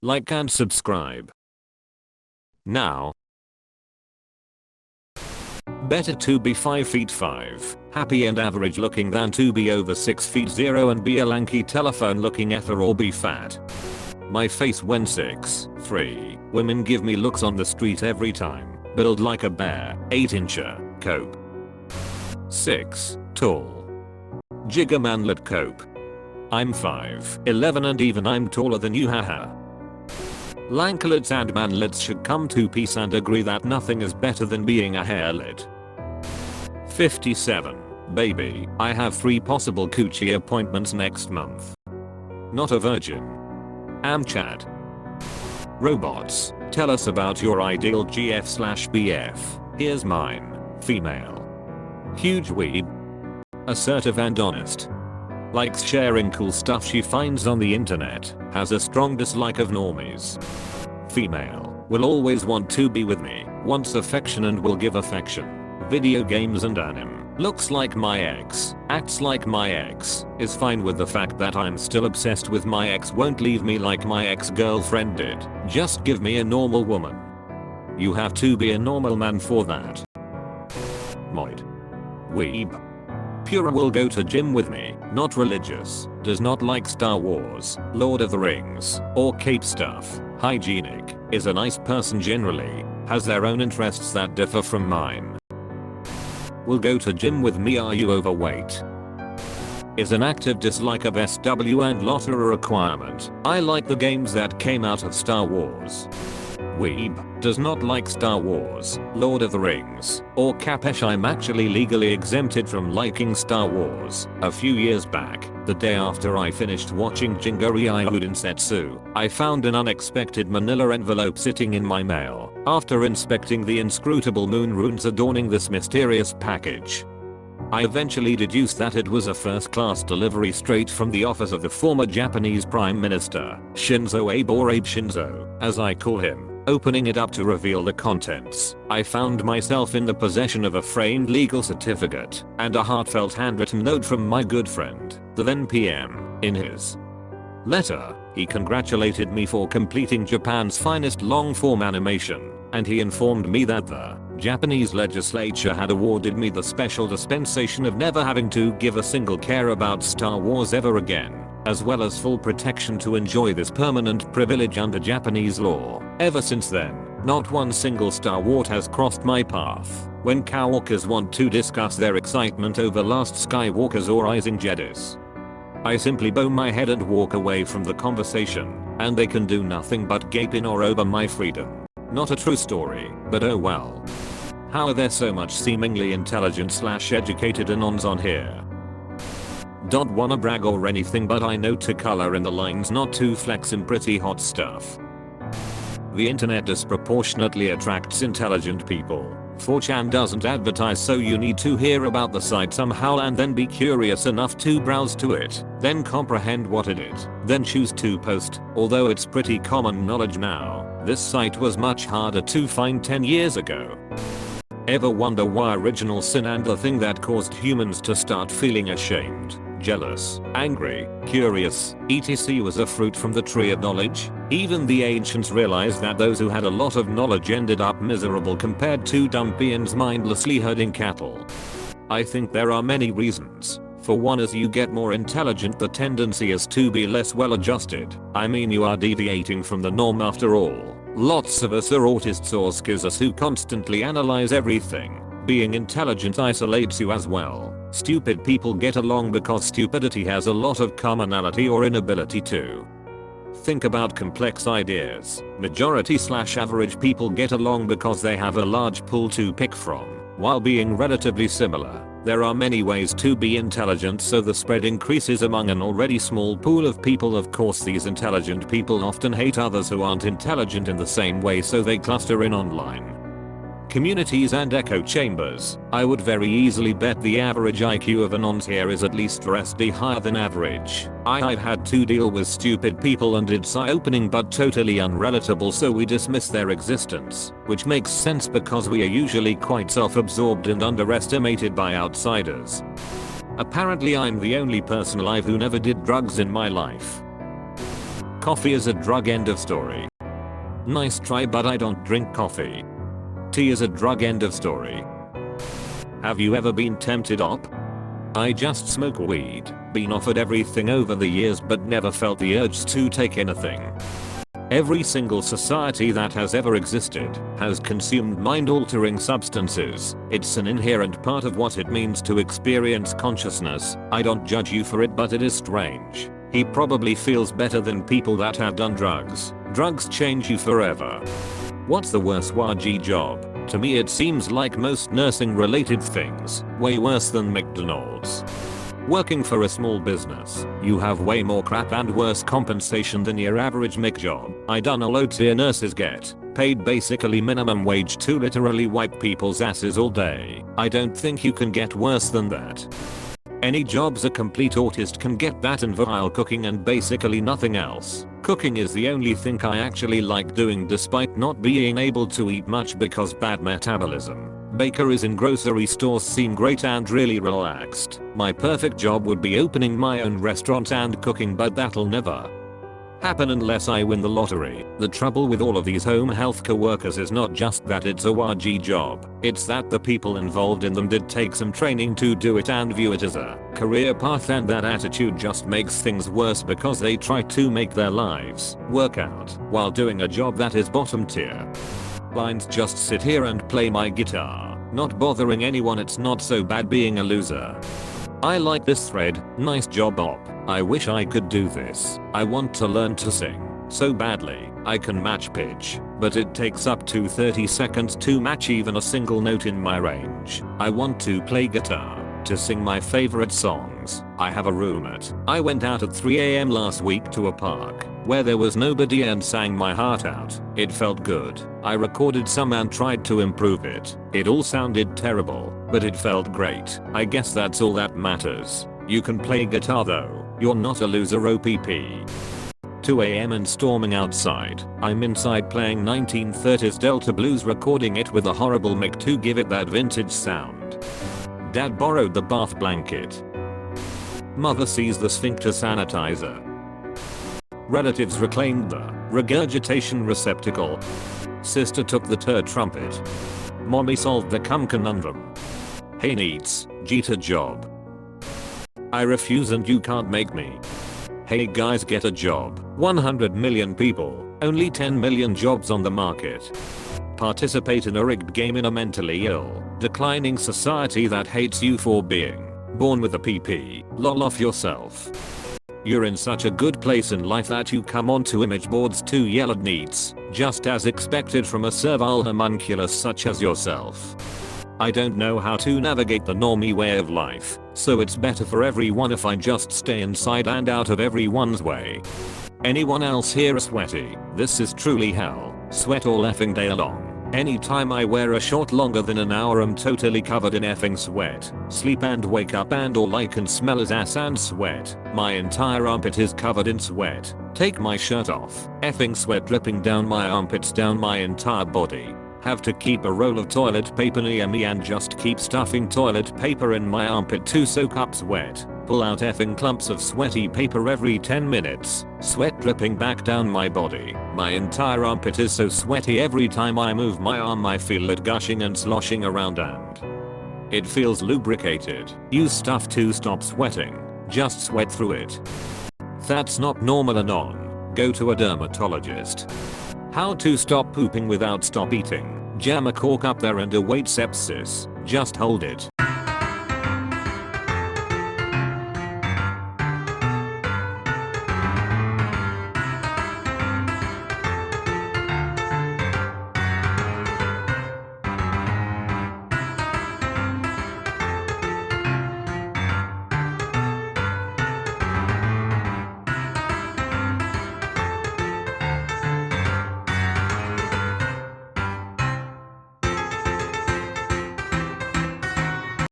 Like and subscribe. Now. Better to be 5 feet 5, happy and average looking than to be over 6 feet 0 and be a lanky telephone looking ether or be fat. My face when 6'3", women give me looks on the street every time. Build like a bear, 8-incher, cope. 6, tall. Jigger manlet cope. I'm 5'11" and even I'm taller than you, haha. Lanklets and manlets should come to peace and agree that nothing is better than being a hairlet. 57. Baby, I have 3 possible coochie appointments next month. Not a virgin. Am Chad. Robots, tell us about your ideal GF/BF. Here's mine. Female. Huge weeb. Assertive and honest. Likes sharing cool stuff she finds on the internet. Has a strong dislike of normies. Female. Will always want to be with me. Wants affection and will give affection. Video games and anime. Looks like my ex. Acts like my ex. Is fine with the fact that I'm still obsessed with my ex. Won't leave me like my ex-girlfriend did. Just give me a normal woman. You have to be a normal man for that. Moid. Weeb. Pura will go to gym with me, not religious, does not like Star Wars, Lord of the Rings, or cape stuff, hygienic, is a nice person generally, has their own interests that differ from mine. Will go to gym with me. Are you overweight? Is an active dislike of SW and LOT a requirement. I like the games that came out of Star Wars. Weeb, does not like Star Wars, Lord of the Rings, or Capesh. I'm actually legally exempted from liking Star Wars. A few years back, the day after I finished watching Jingari Densetsu, I found an unexpected manila envelope sitting in my mail, after inspecting the inscrutable moon runes adorning this mysterious package. I eventually deduced that it was a first-class delivery straight from the office of the former Japanese Prime Minister, Shinzo Abe, or Abe Shinzo, as I call him. Opening it up to reveal the contents, I found myself in the possession of a framed legal certificate and a heartfelt handwritten note from my good friend, the then PM. In his letter, he congratulated me for completing Japan's finest long-form animation, and he informed me that the Japanese legislature had awarded me the special dispensation of never having to give a single care about Star Wars ever again, as well as full protection to enjoy this permanent privilege under Japanese law. Ever since then, not one single Star Wars has crossed my path. When coworkers want to discuss their excitement over Last Skywalkers or Rising Jedis, I simply bow my head and walk away from the conversation, and they can do nothing but gape in awe over my freedom. Not a true story, but oh well. How are there so much seemingly intelligent/educated anons on here? Don't wanna brag or anything, but I know to color in the lines not to flex in pretty hot stuff. The internet disproportionately attracts intelligent people. 4chan doesn't advertise, so you need to hear about the site somehow and then be curious enough to browse to it, then comprehend what it is, then choose to post. Although it's pretty common knowledge now, this site was much harder to find 10 years ago. Ever wonder why original sin and the thing that caused humans to start feeling ashamed, jealous, angry, curious, etc. was a fruit from the tree of knowledge? Even the ancients realized that those who had a lot of knowledge ended up miserable compared to dumb peons mindlessly herding cattle. I think there are many reasons. For one, as you get more intelligent, the tendency is to be less well adjusted. I mean, you are deviating from the norm after all. Lots of us are autists or schizzos who constantly analyze everything. Being intelligent isolates you as well. Stupid people get along because stupidity has a lot of commonality or inability to think about complex ideas. Majority/average people get along because they have a large pool to pick from, while being relatively similar. There are many ways to be intelligent, so the spread increases among an already small pool of people. Of course, these intelligent people often hate others who aren't intelligent in the same way, so they cluster in online communities and echo chambers. I would very easily bet the average IQ of anons here is at least drastically higher than average. I've had to deal with stupid people and it's eye-opening but totally unrelatable, so we dismiss their existence, which makes sense because we are usually quite self-absorbed and underestimated by outsiders. Apparently I'm the only person alive who never did drugs in my life. Coffee is a drug, end of story. Nice try, but I don't drink coffee. Tea is a drug, end of story. Have you ever been tempted op? I just smoke weed, been offered everything over the years but never felt the urge to take anything. Every single society that has ever existed has consumed mind-altering substances. It's an inherent part of what it means to experience consciousness. I don't judge you for it, but it is strange. He probably feels better than people that have done drugs. Drugs change you forever. What's the worst Wagie job? To me it seems like most nursing related things. Way worse than McDonald's. Working for a small business, you have way more crap and worse compensation than your average Mick job. I don't know, low tier nurses get paid basically minimum wage to literally wipe people's asses all day. I don't think you can get worse than that. Any jobs a complete autist can get that, and vile cooking and basically nothing else. Cooking is the only thing I actually like doing despite not being able to eat much because bad metabolism. Bakeries in grocery stores seem great and really relaxed. My perfect job would be opening my own restaurant and cooking, but that'll never happen unless I win the lottery. The trouble with all of these home healthcare workers is not just that it's a Wagie job, it's that the people involved in them did take some training to do it and view it as a career path, and that attitude just makes things worse because they try to make their lives work out while doing a job that is bottom tier. Lines just sit here and play my guitar, not bothering anyone. It's not so bad being a loser. I like this thread, nice job op. I wish I could do this. I want to learn to sing so badly. I can match pitch, but it takes up to 30 seconds to match even a single note in my range. I want to play guitar to sing my favorite songs. I have a roommate. I went out at 3 AM last week to a park where there was nobody and sang my heart out. It felt good. I recorded some and tried to improve it. It all sounded terrible, but it felt great. I guess that's all that matters. You can play guitar though. You're not a loser, OPP. 2 AM and storming outside. I'm inside playing 1930s Delta blues, recording it with a horrible mic to give it that vintage sound. Dad borrowed the bath blanket. Mother sees the sphincter sanitizer. Relatives reclaimed the regurgitation receptacle. Sister took the tur trumpet. Mommy solved the cum conundrum. Hey needs, Jeter job. I refuse and you can't make me. Hey guys, get a job. 100 million people, only 10 million jobs on the market. Participate in a rigged game in a mentally ill, declining society that hates you for being born with a PP. Lol off yourself. You're in such a good place in life that you come onto image boards to yell at needs, just as expected from a servile homunculus such as yourself. I don't know how to navigate the normie way of life, so it's better for everyone if I just stay inside and out of everyone's way. Anyone else here sweaty? This is truly hell. Sweat all effing day long. Anytime I wear a short longer than an hour, I'm totally covered in effing sweat. Sleep and wake up and all I can smell is ass and sweat. My entire armpit is covered in sweat. Take my shirt off. Effing sweat dripping down my armpits, down my entire body. Have to keep a roll of toilet paper near me and just keep stuffing toilet paper in my armpit to soak up sweat. Pull out effing clumps of sweaty paper every 10 minutes. Sweat dripping back down my body. My entire armpit is so sweaty every time I move my arm I feel it gushing and sloshing around and it feels lubricated. Use stuff to stop sweating. Just sweat through it. That's not normal anon. Go to a dermatologist. How to stop pooping without stop eating. Jam a cork up there and await sepsis. Just hold it.